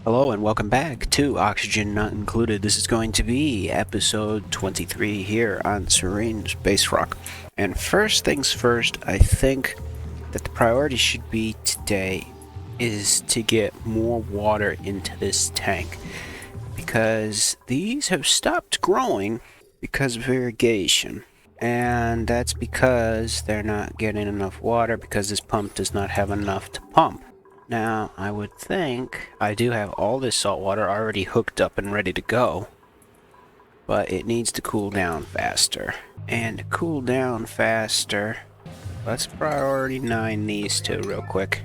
Hello and welcome back to Oxygen Not Included. This is going to be episode 23 here on Serene Space Rock. And first things first, I think that the priority should be today is to get more water into this tank. Because these have stopped growing because of irrigation. And that's because they're not getting enough water because this pump does not have enough to pump. Now, I would think I do have all this salt water already hooked up and ready to go, but it needs to cool down faster. And to cool down faster, let's priority 9 these two real quick.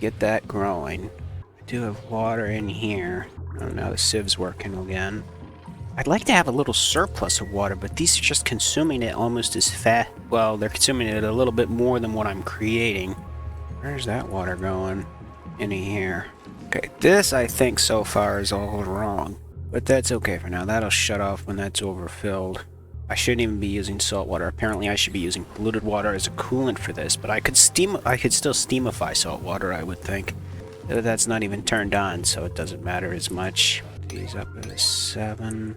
Get that growing. I do have water in here. Oh, now the siev's working again. I'd like to have a little surplus of water, but these are just consuming it almost as fast. Well, they're consuming it a little bit more than what I'm creating. Where's that water going? In here. Okay, this I think so far is all wrong. But that's okay for now. That'll shut off when that's overfilled. I shouldn't even be using salt water. Apparently I should be using polluted water as a coolant for this, but I could still steamify salt water, I would think. That's not even turned on, so it doesn't matter as much. These up at 7.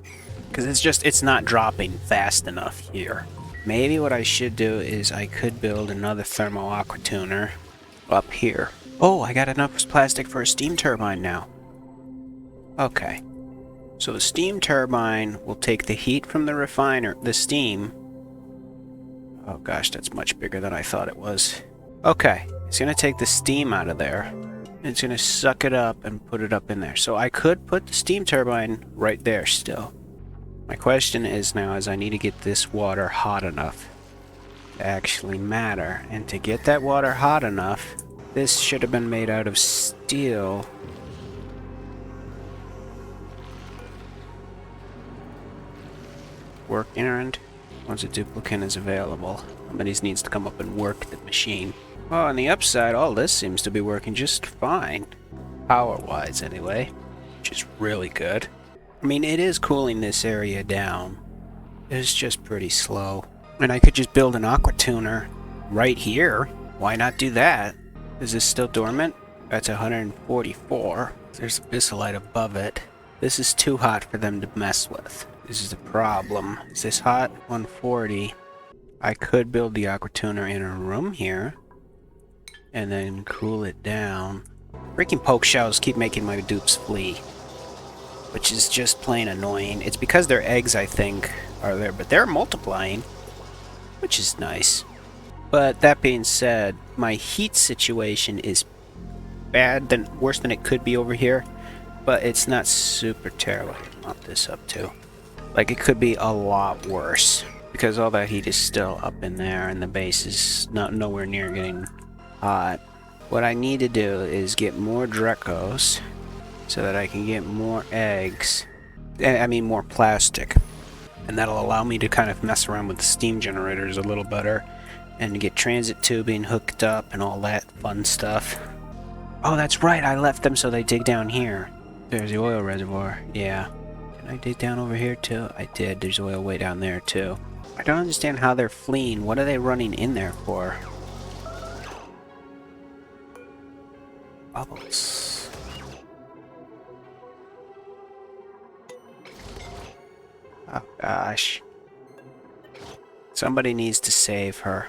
Because it's not dropping fast enough here. Maybe what I should do is I could build another thermal aqua tuner up here. Oh, I got enough plastic for a steam turbine now. Okay. So the steam turbine will take the heat from the refiner, the steam. Oh gosh, that's much bigger than I thought it was. Okay, it's going to take the steam out of there. And it's going to suck it up and put it up in there. So I could put the steam turbine right there still. My question is now is I need to get this water hot enough to actually matter. And to get that water hot enough, this should have been made out of steel. Work errand. Once a duplicate is available. Somebody needs to come up and work the machine. Well, on the upside, all this seems to be working just fine. Power-wise, anyway. Which is really good. I mean, it is cooling this area down. It's just pretty slow. And I could just build an aqua tuner right here. Why not do that? Is this still dormant? That's 144. There's abyssalite above it. This is too hot for them to mess with. This is the problem. Is this hot? 140. I could build the aqua tuner in a room here. And then cool it down. Freaking POKESHELLS keep making my dupes flee. Which is just plain annoying. It's because their eggs, I think, are there. But they're multiplying. Which is nice. But that being said, my heat situation is worse than it could be over here. But it's not super terrible. Bump this up too. Like, it could be a lot worse. Because all that heat is still up in there. And the base is nowhere near getting hot. What I need to do is get more Drecos so that I can get more eggs. I mean more plastic. And that'll allow me to kind of mess around with the steam generators a little better. And get transit tubing hooked up and all that fun stuff. Oh, that's right, I left them so they dig down here. There's the oil reservoir, yeah. Did I dig down over here too? I did, there's oil way down there too. I don't understand how they're fleeing. What are they running in there for? Bubbles. Oh gosh. Somebody needs to save her.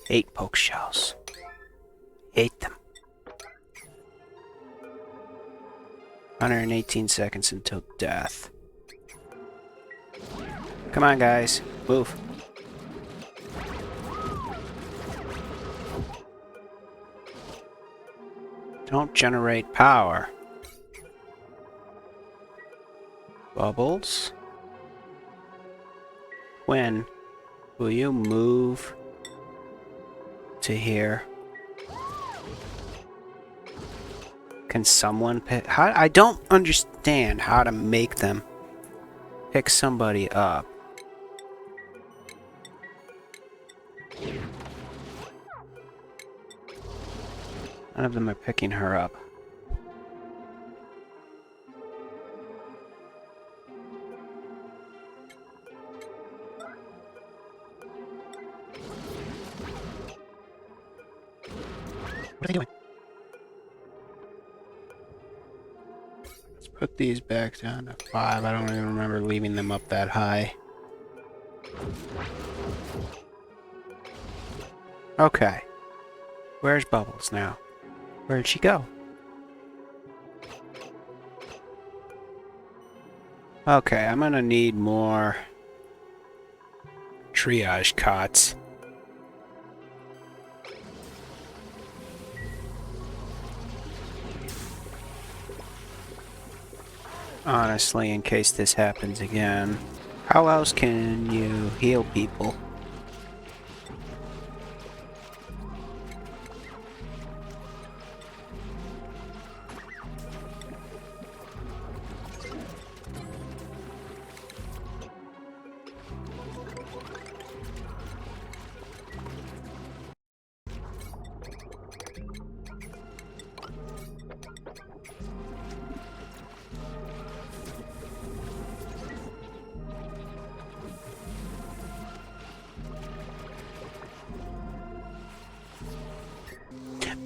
8 POKESHELLS. Hate them. 118 seconds until death. Come on, guys. Move. Don't generate power. Bubbles. When will you move to here? Can someone pick? I don't understand how to make them pick somebody up. None of them are picking her up. What are they doing? Put these back down to 5. I don't even remember leaving them up that high. Okay. Where's Bubbles now? Where'd she go? Okay, I'm gonna need more triage cots. Honestly, in case this happens again. How else can you heal people?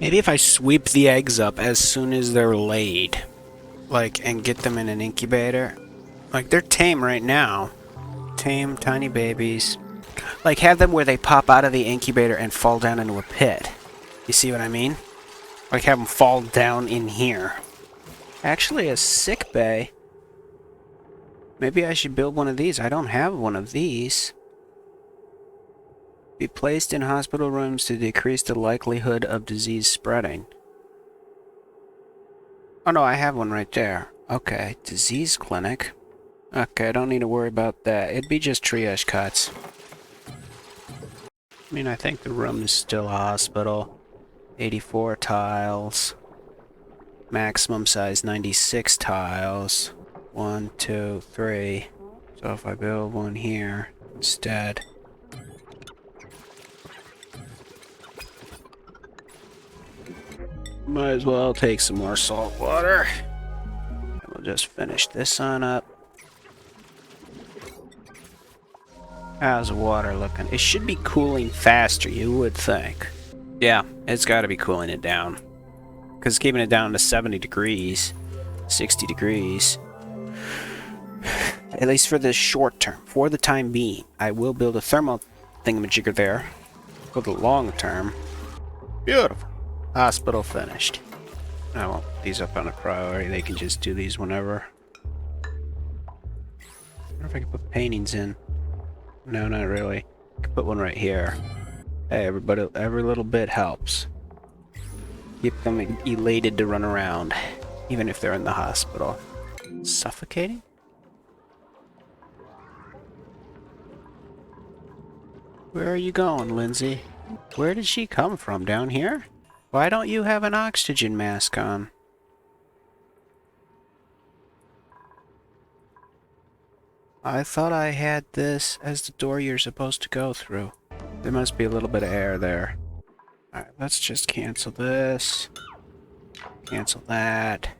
Maybe if I sweep the eggs up as soon as they're laid, like, and get them in an incubator. Like, they're tame right now. Tame, tiny babies. Like, have them where they pop out of the incubator and fall down into a pit. You see what I mean? Like, have them fall down in here. Actually, a sick bay. Maybe I should build one of these. I don't have one of these. Be placed in hospital rooms to decrease the likelihood of disease spreading. Oh no, I have one right there. Okay, disease clinic. Okay, I don't need to worry about that. It'd be just triage cots. I mean, I think the room is still a hospital. 84 tiles. Maximum size 96 tiles. 1, 2, 3. So if I build one here instead. Might as well take some more salt water. We'll just finish this on up. How's the water looking? It should be cooling faster, you would think. Yeah, it's got to be cooling it down. Because it's keeping it down to 70 degrees, 60 degrees. At least for the short term. For the time being, I will build a thermal thingamajigger there. For the long term. Beautiful. Hospital finished. I won't put these up on a priority. They can just do these whenever. I wonder if I can put paintings in. No, not really. I can put one right here. Hey, everybody, every little bit helps. Keep them elated to run around, even if they're in the hospital. Suffocating? Where are you going, Lindsay? Where did she come from? Down here? Why don't you have an oxygen mask on? I thought I had this as the door you're supposed to go through. There must be a little bit of air there. Alright, let's just cancel this. Cancel that.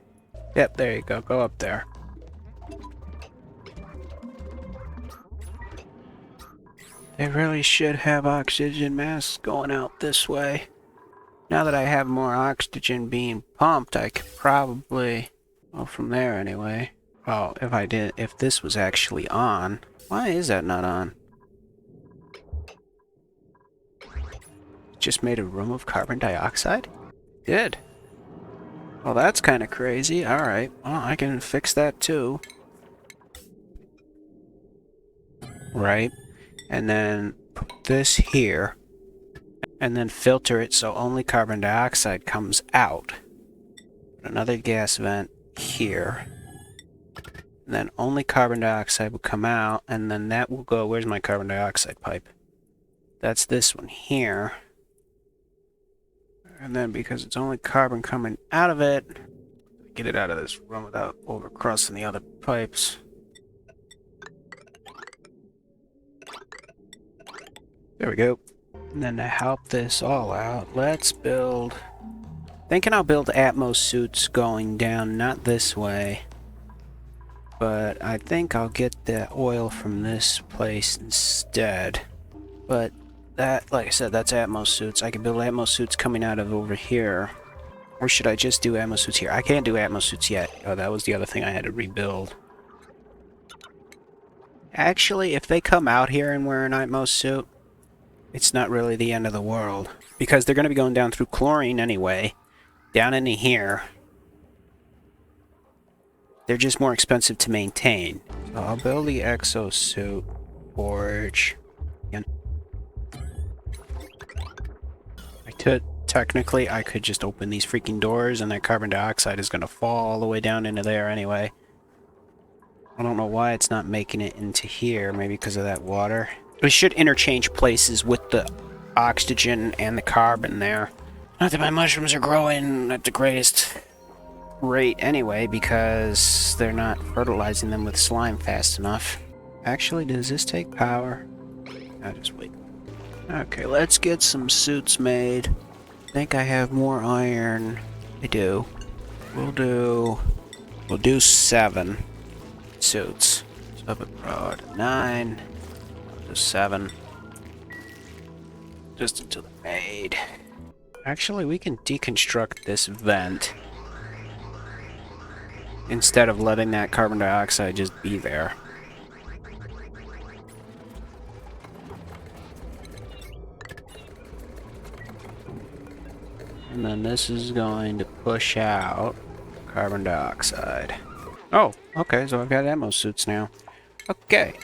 Yep, there you go. Go up there. They really should have oxygen masks going out this way. Now that I have more oxygen being pumped, I could probably... Well, from there anyway. Oh, if this was actually on. Why is that not on? Just made a room of carbon dioxide? Did. Well, that's kind of crazy. Alright, well, I can fix that too. Right. And then put this here. And then filter it so only carbon dioxide comes out. Another gas vent here. And then only carbon dioxide will come out, and then that will go... Where's my carbon dioxide pipe? That's this one here. And then because it's only carbon coming out of it, get it out of this room without overcrossing the other pipes. There we go. And then to help this all out, let's build... Thinking I'll build Atmo Suits going down, not this way. But I think I'll get the oil from this place instead. But that, like I said, that's Atmo Suits. I can build Atmo Suits coming out of over here. Or should I just do Atmo Suits here? I can't do Atmo Suits yet. Oh, that was the other thing I had to rebuild. Actually, if they come out here and wear an Atmo Suit, it's not really the end of the world. Because they're going to be going down through chlorine anyway. Down into here. They're just more expensive to maintain. So I'll build the exosuit forge. Again. Technically, I could just open these freaking doors and that carbon dioxide is going to fall all the way down into there anyway. I don't know why it's not making it into here. Maybe because of that water. We should interchange places with the oxygen and the carbon there. Not that my mushrooms are growing at the greatest rate anyway, because they're not fertilizing them with slime fast enough. Actually, does this take power? I'll just wait. Okay, let's get some suits made. I think I have more iron. I do. We'll do 7 suits. 7 prod 9 to 7. Just until they're made. Actually, we can deconstruct this vent instead of letting that carbon dioxide just be there. And then this is going to push out carbon dioxide. Oh, okay, so I've got Atmo Suits now. Okay.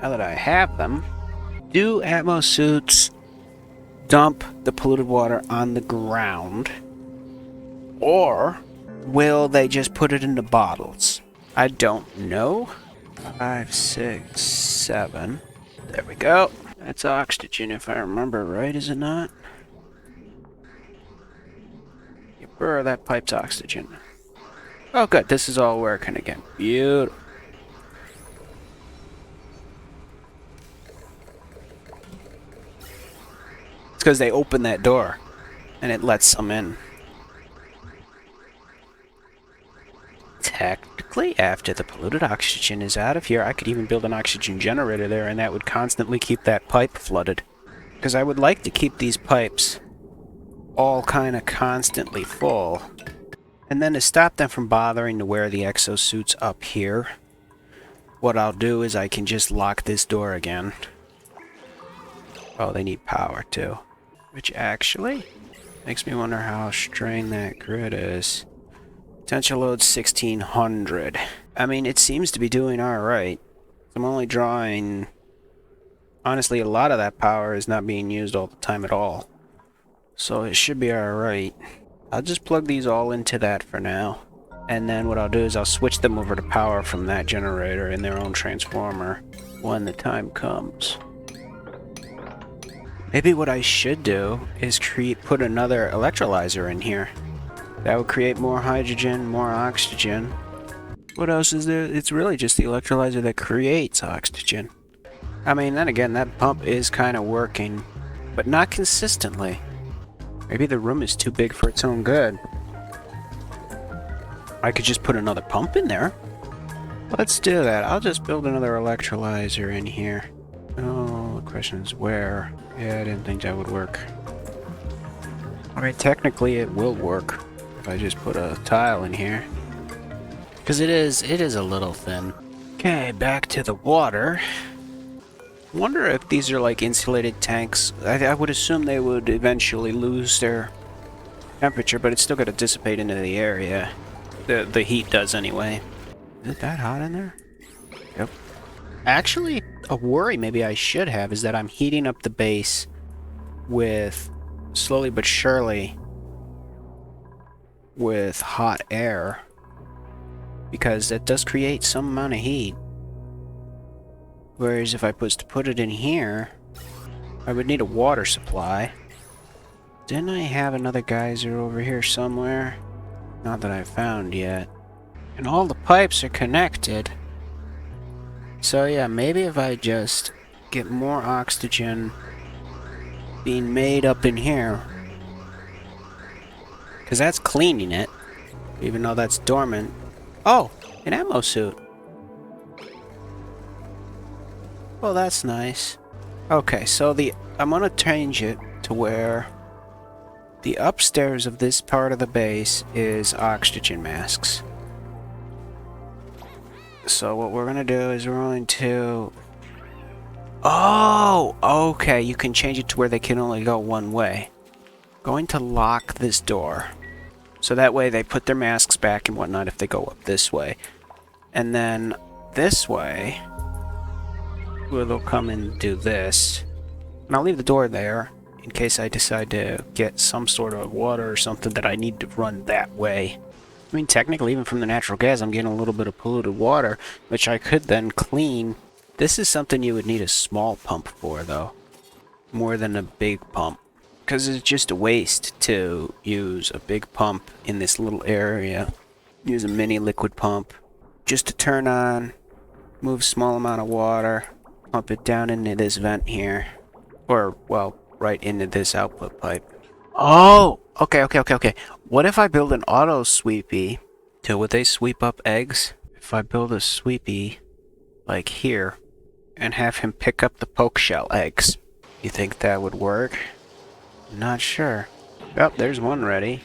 Now that I have them, do Atmo Suits dump the polluted water on the ground? Or will they just put it into bottles? I don't know. 5, 6, 7. There we go. That's oxygen if I remember right, is it not? Yep, that pipe's oxygen. Oh good, this is all working again. Beautiful. It's because they open that door and it lets some in. Technically, after the polluted oxygen is out of here, I could even build an oxygen generator there and that would constantly keep that pipe flooded. Because I would like to keep these pipes all kind of constantly full. And then to stop them from bothering to wear the exosuits up here, what I'll do is I can just lock this door again. Oh, they need power too. Which actually makes me wonder how strained that grid is. Potential load 1600. I mean, it seems to be doing alright. I'm only drawing... Honestly, a lot of that power is not being used all the time at all. So it should be alright. I'll just plug these all into that for now. And then what I'll do is I'll switch them over to power from that generator in their own transformer when the time comes. Maybe what I should do is put another electrolyzer in here. That would create more hydrogen, more oxygen. What else is there? It's really just the electrolyzer that creates oxygen. I mean, then again, that pump is kind of working, but not consistently. Maybe the room is too big for its own good. I could just put another pump in there. Let's do that. I'll just build another electrolyzer in here. Oh, the question is where? Yeah, I didn't think that would work. Alright, technically it will work if I just put a tile in here. Because it is a little thin. Okay, back to the water. Wonder if these are like insulated tanks. I would assume they would eventually lose their temperature, but it's still got to dissipate into the area. The heat does anyway. Is it that hot in there? Yep. Actually, a worry maybe I should have is that I'm heating up the base with, slowly but surely, with hot air. Because that does create some amount of heat. Whereas if I was to put it in here, I would need a water supply. Didn't I have another geyser over here somewhere? Not that I've found yet. And all the pipes are connected. So yeah, maybe if I just get more oxygen being made up in here. Because that's cleaning it. Even though that's dormant. Oh, an Atmo Suit. Well, that's nice. Okay, so I'm gonna change it to where The upstairs of this part of the base is oxygen masks. So what we're gonna do is we're going to... Oh! Okay, you can change it to where they can only go one way. Going to lock this door. So that way they put their masks back and whatnot if they go up this way. And then this way, well, they'll come and do this. And I'll leave the door there in case I decide to get some sort of water or something that I need to run that way. I mean, technically, even from the natural gas, I'm getting a little bit of polluted water, which I could then clean. This is something you would need a small pump for, though, more than a big pump. Because it's just a waste to use a big pump in this little area. Use a mini liquid pump just to turn on, move a small amount of water, pump it down into this vent here. Or, well, right into this output pipe. Oh! Okay. What if I build an auto sweepy to would they sweep up eggs? If I build a sweepy like here and have him pick up the POKESHELL eggs, you think that would work? Not sure. Oh, there's one ready.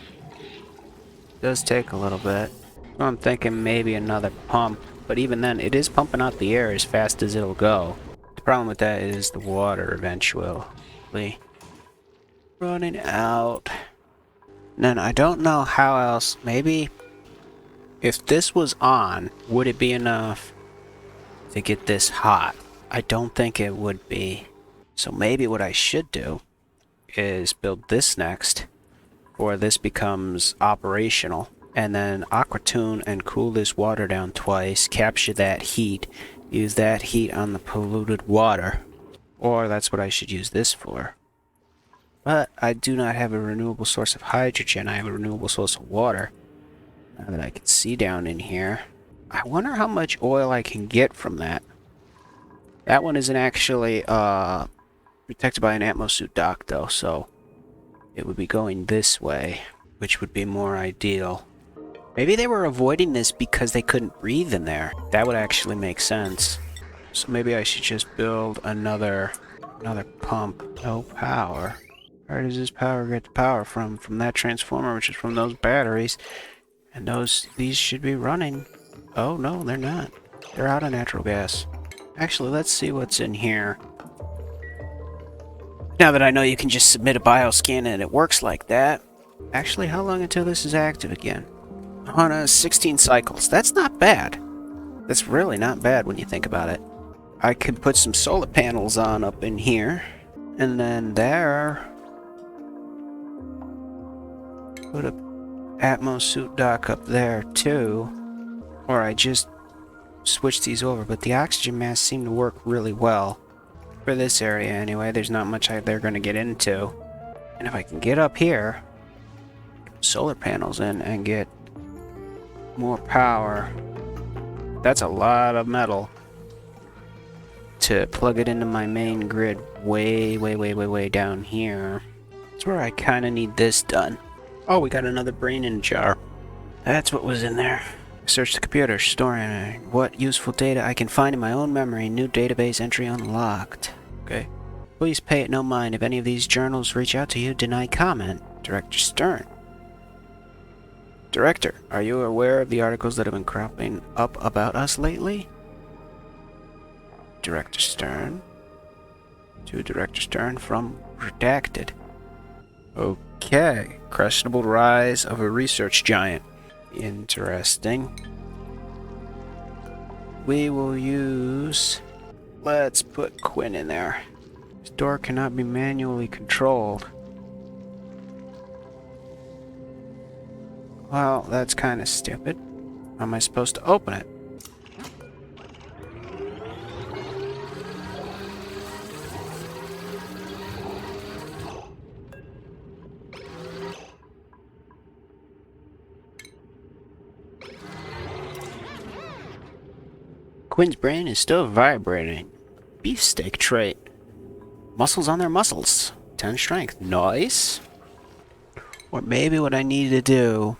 Does take a little bit. Well, I'm thinking maybe another pump, but even then, it is pumping out the air as fast as it'll go. The problem with that is the water eventually running out. And then I don't know how else. Maybe if this was on, would it be enough to get this hot? I don't think it would be. So maybe what I should do is build this next, or this becomes operational, and then aquatune and cool this water down twice, capture that heat, use that heat on the polluted water, or that's what I should use this for. But I do not have a renewable source of hydrogen. I have a renewable source of water. Now that I can see down in here. I wonder how much oil I can get from that. That one isn't actually protected by an Atmo suit dock though, so it would be going this way, which would be more ideal. Maybe they were avoiding this because they couldn't breathe in there. That would actually make sense. So maybe I should just build another pump. No power. Where does this power get the power from? From that transformer, which is from those batteries. And these should be running. Oh no, they're not. They're out of natural gas. Actually, let's see what's in here. Now that I know you can just submit a bioscan and it works like that. Actually, how long until this is active again? On 16 cycles. That's not bad. That's really not bad when you think about it. I could put some solar panels on up in here. And then there... put a Atmo suit dock up there too. Or I just switch these over. But the oxygen masks seem to work really well. For this area anyway. There's not much they're going to get into. And if I can get up here, solar panels in and get more power. That's a lot of metal to plug it into my main grid way down here. That's where I kind of need this done. Oh, we got another brain in a jar. That's what was in there. Search the computer, storing what useful data I can find in my own memory. New database entry unlocked. Okay. Please pay it no mind if any of these journals reach out to you. Deny comment. Director Stern. Director, are you aware of the articles that have been cropping up about us lately? Director Stern. To Director Stern from Redacted. Okay. Questionable rise of a research giant. Interesting. We will use... let's put Quinn in there. This door cannot be manually controlled. Well, that's kind of stupid. How am I supposed to open it? Quinn's brain is still vibrating. Beefsteak trait. Muscles on their muscles. 10 strength. Nice. Or maybe what I need to do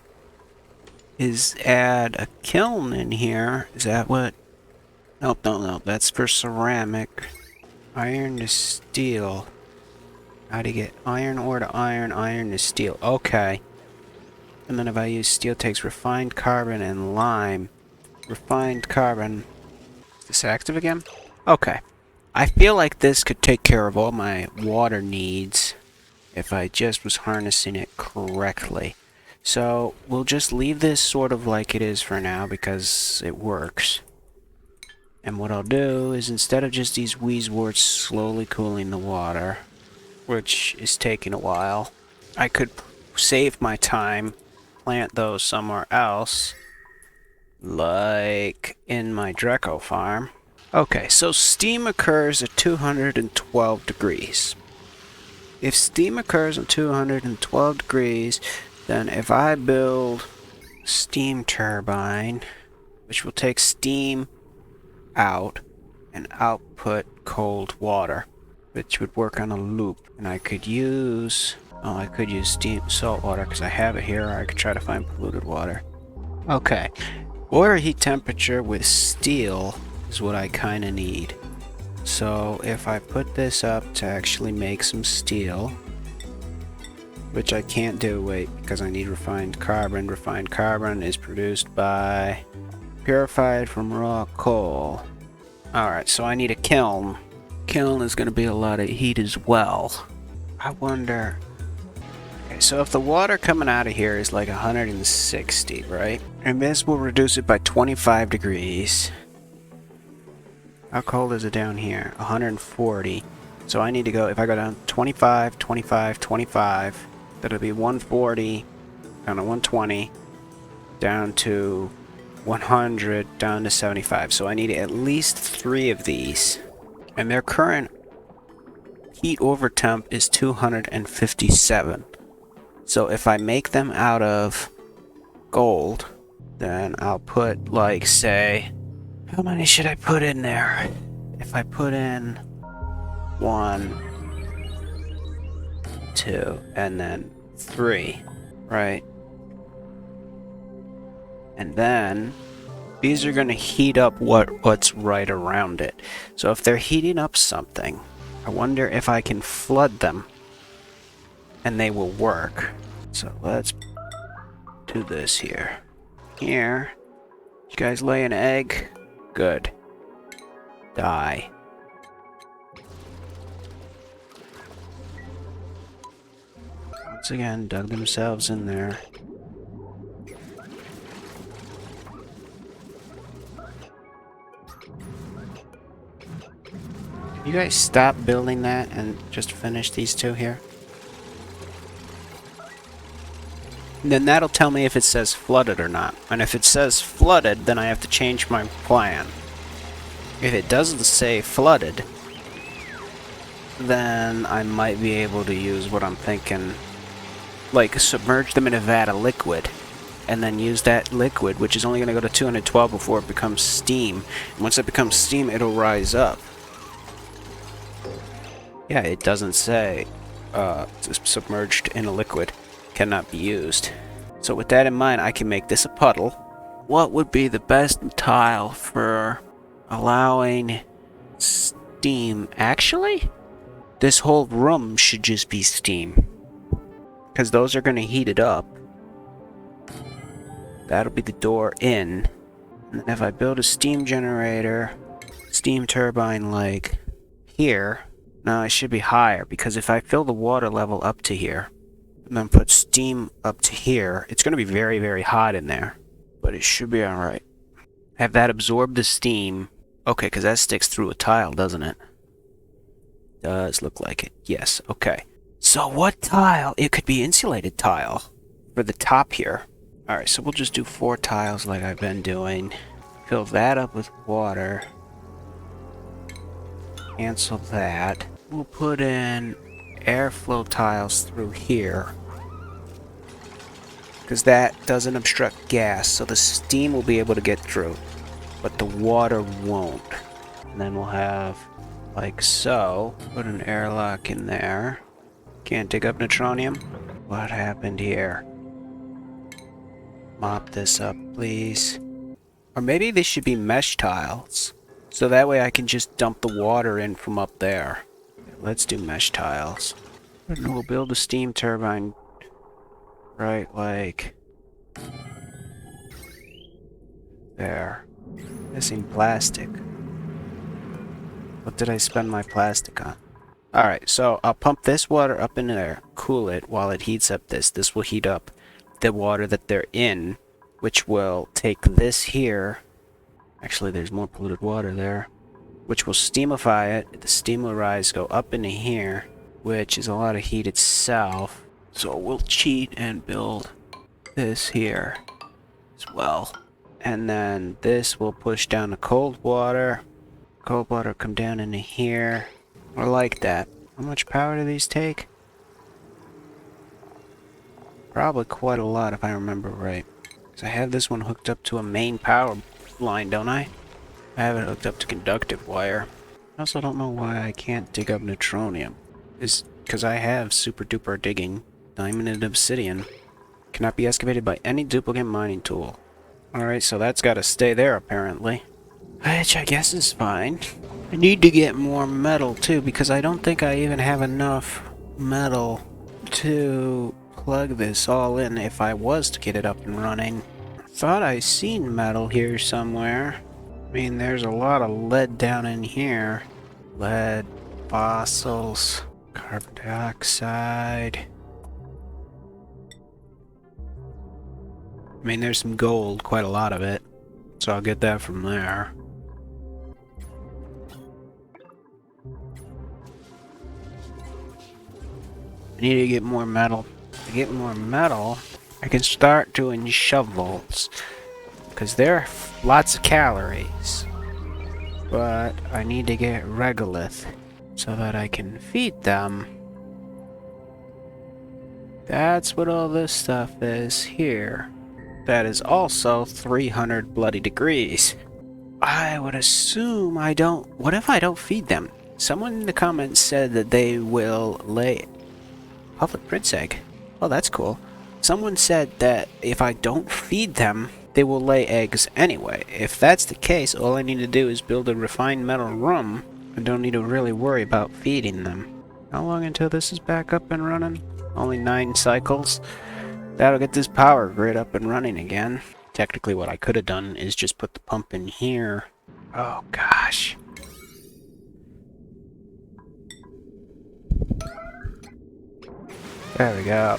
is add a kiln in here. Is that what? Nope. That's for ceramic. Iron to steel. How to get iron ore to iron, iron to steel. Okay. And then if I use steel, takes refined carbon and lime. Refined carbon. Is this active again? Okay. I feel like this could take care of all my water needs if I just was harnessing it correctly. So we'll just leave this sort of like it is for now because it works. And what I'll do is instead of just these wheezeworts slowly cooling the water, which is taking a while, I could save my time, plant those somewhere else, like in my Dreco farm. Okay, so steam occurs at 212 degrees. If steam occurs at 212 degrees, then if I build a steam turbine, which will take steam out and output cold water, which would work on a loop, and I could use steam salt water because I have it here, or I could try to find polluted water. Okay, water heat temperature with steel is what I kind of need. So if I put this up to actually make some steel, which I can't do, wait, because I need refined carbon. Refined carbon is produced by purified from raw coal. Alright, so I need a kiln. Kiln is going to be a lot of heat as well. I wonder... Okay, so if the water coming out of here is like 160, right? And this will reduce it by 25 degrees. How cold is it down here? 140. So I need to go, if I go down 25, 25, 25, that'll be 140, down to 120, down to 100, down to 75. So I need at least 3 of these. And their current heat over temp is 257. So if I make them out of gold, then I'll put, like, say, how many should I put in there? If I put in 1, 2, and then 3, right? And then these are going to heat up what's right around it. So if they're heating up something, I wonder if I can flood them and they will work. So let's do this here. Here, you guys lay an egg? Good. Die. Once again, dug themselves in there. You guys stop building that and just finish these 2 here? And then that'll tell me if it says flooded or not. And if it says flooded, then I have to change my plan. If it doesn't say flooded, then I might be able to use what I'm thinking, like submerge them in a vat of liquid, and then use that liquid, which is only going to go to 212 before it becomes steam. And once it becomes steam, it'll rise up. Yeah, it doesn't say submerged in a liquid. Cannot be used. So with that in mind, I can make this a puddle. What would be the best tile for allowing steam? Actually, this whole room should just be steam, because those are going to heat it up. That'll be the door in. And then if I build a steam generator, steam turbine like here, now it should be higher, because if I fill the water level up to here and then put steam up to here, it's going to be very, very hot in there, but it should be alright. Have that absorb the steam. Okay, because that sticks through a tile, doesn't it? Does look like it. Yes, okay. So what tile? It could be insulated tile for the top here. Alright, so we'll just do 4 tiles like I've been doing. Fill that up with water. Cancel that. We'll put in airflow tiles through here, because that doesn't obstruct gas, so the steam will be able to get through, but the water won't. And then we'll have, like so, put an airlock in there. Can't dig up neutronium? What happened here? Mop this up, please. Or maybe this should be mesh tiles, so that way I can just dump the water in from up there. Let's do mesh tiles. And we'll build a steam turbine right like there. Missing plastic. What did I spend my plastic on? Alright, so I'll pump this water up in there, cool it while it heats up this. This will heat up the water that they're in, which will take this here. Actually, there's more polluted water there. Which will steamify it. The steam will rise, go up into here, which is a lot of heat itself. So we'll cheat and build this here as well. And then this will push down the cold water. Cold water will come down into here. I like that. How much power do these take? Probably quite a lot if I remember right. Because I have this one hooked up to a main power line, don't I? I have it hooked up to conductive wire. I also don't know why I can't dig up neutronium. It's because I have super duper digging. Diamond and obsidian. Cannot be excavated by any duplicate mining tool. Alright, so that's got to stay there apparently. Which I guess is fine. I need to get more metal too, because I don't think I even have enough metal to plug this all in if I was to get it up and running. Thought I seen metal here somewhere. I mean, there's a lot of lead down in here. Lead, fossils, carbon dioxide. I mean, there's some gold, quite a lot of it. So I'll get that from there. I need to get more metal. To get more metal, I can start doing shovels. Because they're lots of calories. But I need to get regolith so that I can feed them. That's what all this stuff is here. That is also 300 bloody degrees. I would assume I don't... What if I don't feed them? Someone in the comments said that they will lay... Public Prince egg. Oh, that's cool. Someone said that if I don't feed them, they will lay eggs anyway. If that's the case, all I need to do is build a refined metal room. I don't need to really worry about feeding them. How long until this is back up and running? Only 9 cycles. That'll get this power grid up and running again. Technically what I could have done is just put the pump in here. Oh gosh. There we go.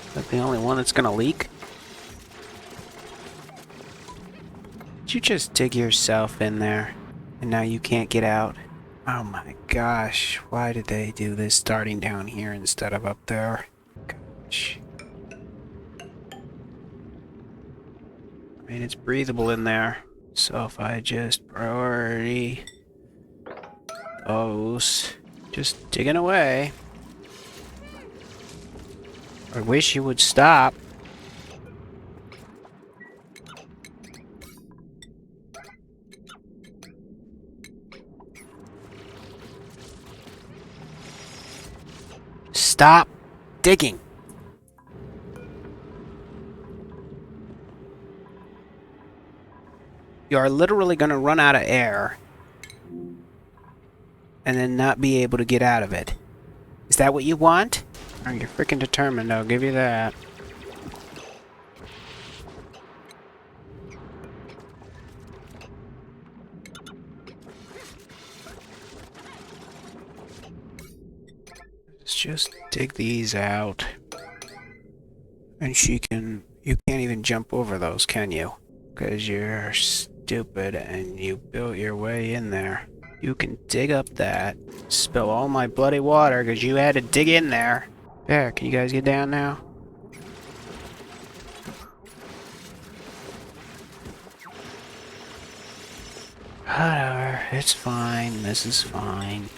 Is that the only one that's gonna leak? Did you just dig yourself in there and now you can't get out? Oh my gosh, why did they do this starting down here instead of up there? Gosh. I mean, it's breathable in there. So if I just priority those, just digging away. I wish you would stop. Stop digging. You are literally going to run out of air and then not be able to get out of it. Is that what you want? Oh, you're freaking determined, I'll give you that. Let's just dig these out. And you can't even jump over those, can you? Because you're stupid and you built your way in there. You can dig up that, spill all my bloody water because you had to dig in there. There, can you guys get down now? Whatever, it's fine, this is fine.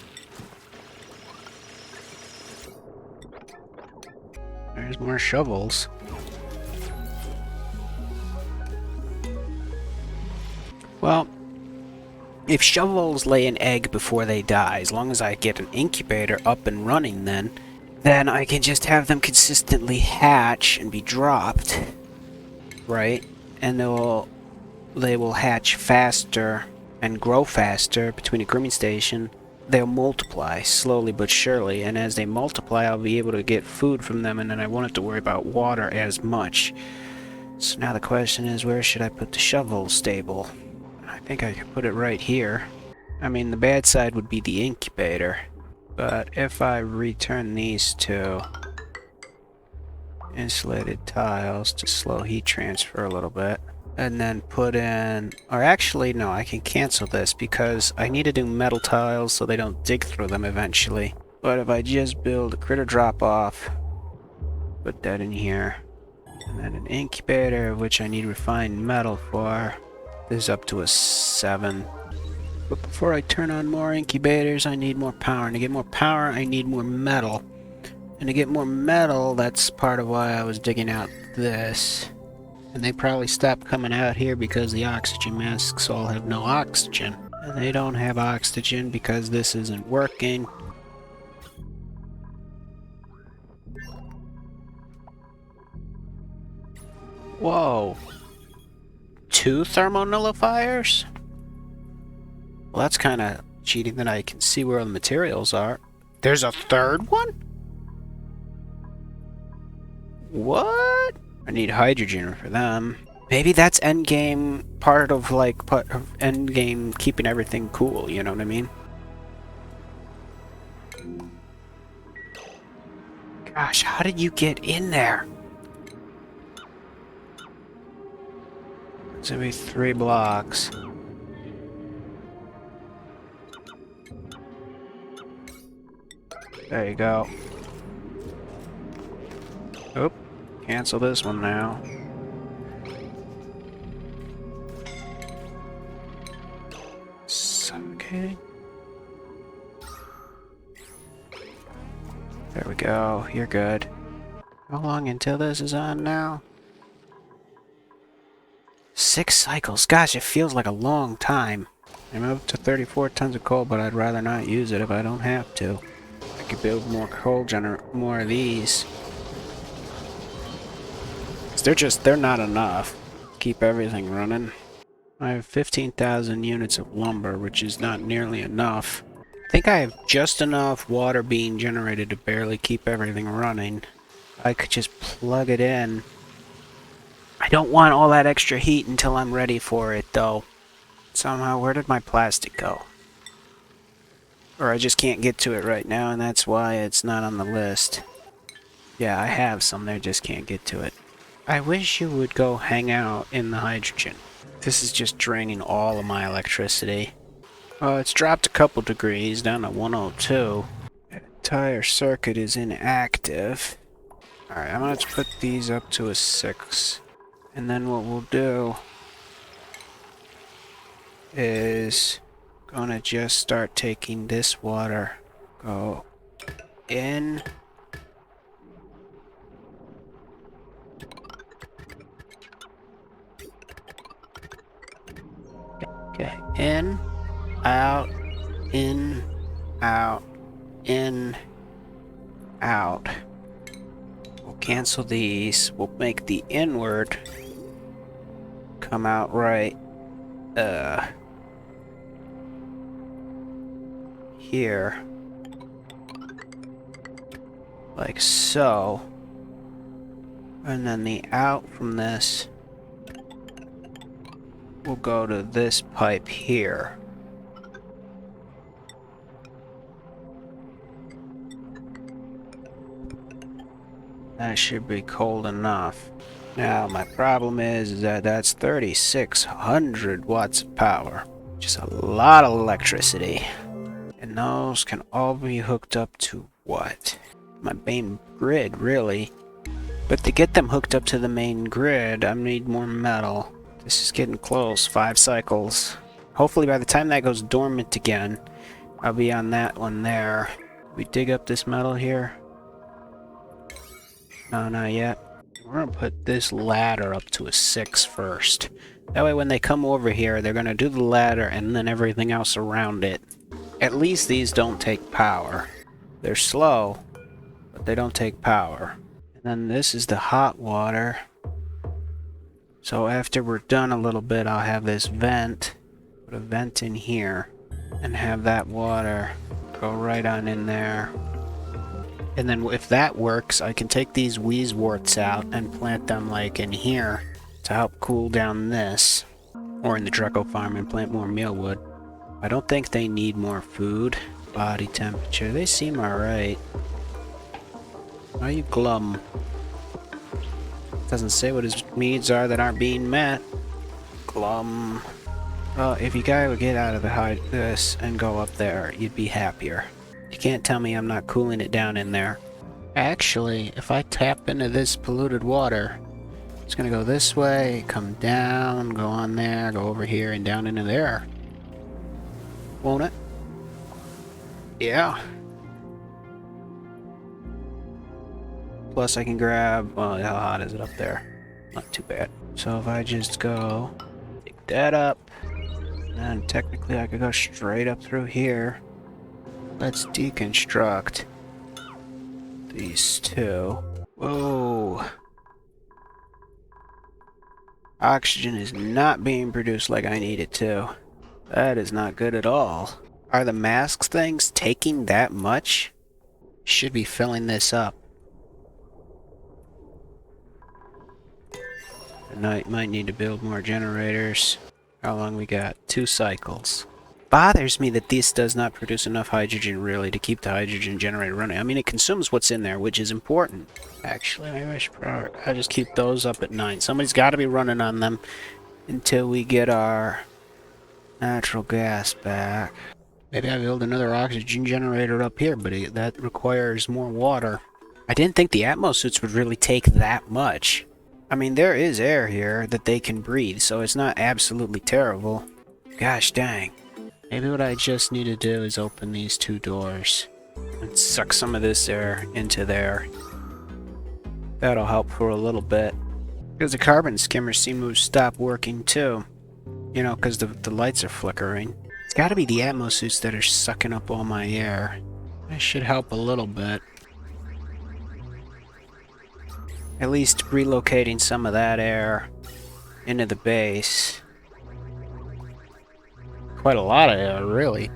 There's more shovels. Well, if shovels lay an egg before they die, as long as I get an incubator up and running then I can just have them consistently hatch and be dropped, right? And they'll they will hatch faster and grow faster between a grooming station. They'll multiply slowly but surely, and as they multiply, I'll be able to get food from them, and then I won't have to worry about water as much. So now the question is, where should I put the shovel stable? I think I could put it right here. I mean, the bad side would be the incubator, but if I return these to insulated tiles to slow heat transfer a little bit, and then put in, or actually no, I can cancel this because I need to do metal tiles so they don't dig through them eventually. But if I just build a critter drop off, put that in here, and then an incubator, which I need refined metal for, this is up to a 7. But before I turn on more incubators, I need more power, and to get more power, I need more metal. And to get more metal, that's part of why I was digging out this. And they probably stopped coming out here because the oxygen masks all have no oxygen. And they don't have oxygen because this isn't working. Whoa. 2 thermonullifiers? Well, that's kind of cheating that I can see where the materials are. There's a 3rd one? What? I need hydrogen for them. Maybe that's endgame, part of endgame keeping everything cool, you know what I mean? Gosh, how did you get in there? It's gonna be 3 blocks. There you go. Oop. Cancel this one now. Okay. There we go. You're good. How long until this is on now? 6 cycles. Gosh, it feels like a long time. I'm up to 34 tons of coal, but I'd rather not use it if I don't have to. I could build more more of these. They're not enough to keep everything running. I have 15,000 units of lumber, which is not nearly enough. I think I have just enough water being generated to barely keep everything running. I could just plug it in. I don't want all that extra heat until I'm ready for it, though. Somehow, where did my plastic go? Or I just can't get to it right now, and that's why it's not on the list. Yeah, I have some there, just can't get to it. I wish you would go hang out in the hydrogen. This is just draining all of my electricity. Oh, it's dropped a couple degrees, down to 102. The entire circuit is inactive. Alright, I'm gonna put these up to a 6. And then what we'll do is gonna just start taking this water, go in, okay, in, out, in, out, in, out. We'll cancel these. We'll make the inward come out right here, like so, and then the out from this will go to this pipe here. That should be cold enough. Now my problem is that that's 3,600 watts of power, which is a lot of electricity. And those can all be hooked up to what? My main grid, really. But to get them hooked up to the main grid, I need more metal. This is getting close, 5 cycles. Hopefully by the time that goes dormant again, I'll be on that one there. We dig up this metal here? No, not yet. We're gonna put this ladder up to a 6 first. That way when they come over here, they're gonna do the ladder and then everything else around it. At least these don't take power. They're slow, but they don't take power. And then this is the hot water. So after we're done a little bit, I'll have this vent, put a vent in here, and have that water go right on in there. And then if that works, I can take these wheezeworts out and plant them like in here to help cool down this. Or in the Draco farm and plant more mealwood. I don't think they need more food. Body temperature, they seem alright. Why are you glum? Doesn't say what his needs are that aren't being met. Glum. Well, if you guys would get out of this and go up there, you'd be happier. You can't tell me I'm not cooling it down in there. Actually, if I tap into this polluted water, it's gonna go this way, come down, go on there, go over here, and down into there. Won't it? Yeah. Plus I can grab, well, how hot is it up there? Not too bad. So if I just go, pick that up, and technically I could go straight up through here. Let's deconstruct these two. Whoa. Oxygen is not being produced like I need it to. That is not good at all. Are the masks things taking that much? Should be filling this up. I might need to build more generators. How long we got? 2 cycles. Bothers me that this does not produce enough hydrogen really to keep the hydrogen generator running. I mean, it consumes what's in there, which is important. Actually, maybe I'll just keep those up at 9. Somebody's got to be running on them until we get our natural gas back. Maybe I build another oxygen generator up here, but that requires more water. I didn't think the Atmo Suits would really take that much. I mean, there is air here that they can breathe, so it's not absolutely terrible. Gosh dang. Maybe what I just need to do is open these 2 doors and suck some of this air into there. That'll help for a little bit. Because the carbon skimmers seem to have stopped working too. You know, because the lights are flickering. It's got to be the Atmo Suits that are sucking up all my air. That should help a little bit. At least relocating some of that air into the base. Quite a lot of air, really.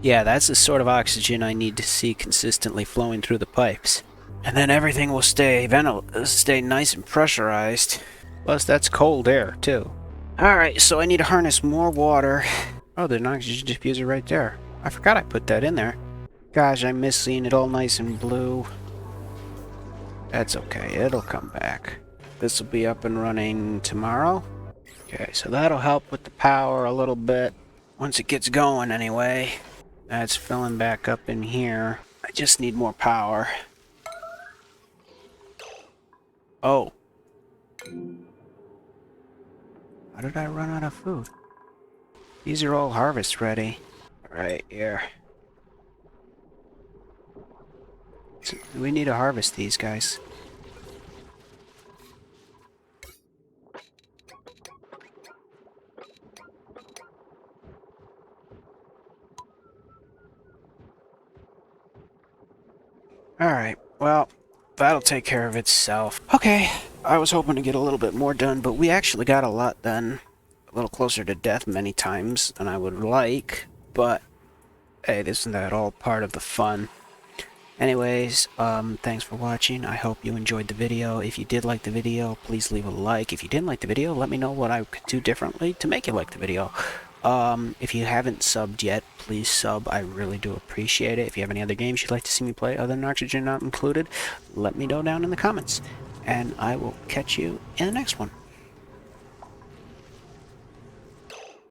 Yeah, that's the sort of oxygen I need to see consistently flowing through the pipes. And then everything will stay nice and pressurized. Plus, that's cold air, too. Alright, so I need to harness more water. Oh, there's an oxygen diffuser right there. I forgot I put that in there. Gosh, I miss seeing it all nice and blue. That's okay, it'll come back. This will be up and running tomorrow. Okay, so that'll help with the power a little bit. Once it gets going, anyway. That's filling back up in here. I just need more power. Oh. How did I run out of food? These are all harvest ready. Right here. So we need to harvest these guys. Alright, well, that'll take care of itself. Okay, I was hoping to get a little bit more done, but we actually got a lot done. A little closer to death many times than I would like, but hey, isn't that all part of the fun? Anyways, thanks for watching. I hope you enjoyed the video. If you did like the video, please leave a like. If you didn't like the video, let me know what I could do differently to make you like the video. If you haven't subbed yet, please sub. I really do appreciate it. If you have any other games you'd like to see me play other than Oxygen Not Included, let me know down in the comments. And I will catch you in the next one.